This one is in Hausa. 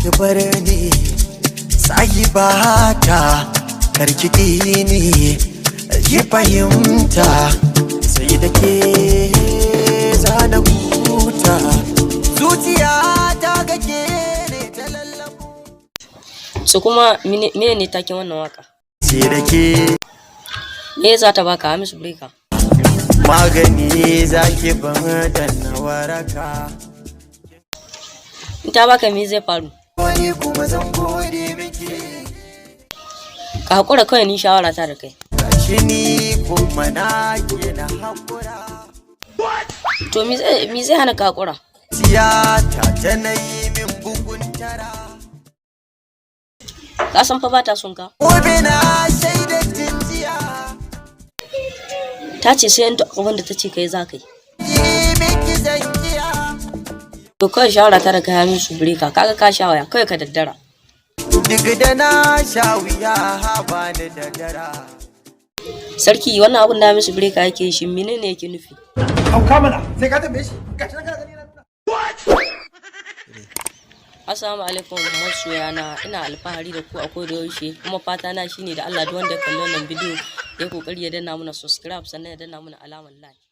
ki bar ni sahibata karki ni ki fahimta sai da ke zana huta zuciya ta gake ne ta lallabu. So kuma mene ne taken wannan waka? Sai da ke Me za ta baka Hamisu Breaker? magani zaki ban da na waraka. In ta baka me zai faru? Wani kuma zan gode miki. Ka hakura kawai ni shawara ta da kai. Gashi ni kuma na ke na hakura. To me zai hana ka hakura? Tiyata ta na yi min bugun tara. Ka san fa ba ta son ka. Gobe na shaida jinjiya. Ta ce sai duk abin da ta ce kai za ka yi. Yi miki zankiya. To kawai shawara ta da kai Hamisu Breaker, kaga ka sha waya kawai ka daddara. Duk da na sha wuya ba ni da dara. Sarki wannan abin da Hamisu Breaker yake shi menene yake nufi? Hauka mana sai ka tambaye shi. Gashi nan kana gani na. Assalamu alaikum masoyana, ina alfahari da ku a koda yaushe kuma fata na shine da Allah duk wanda ya kalli wannan bidiyo ya kokari ya danna mana subscribe sannan ya danna mana alamar like.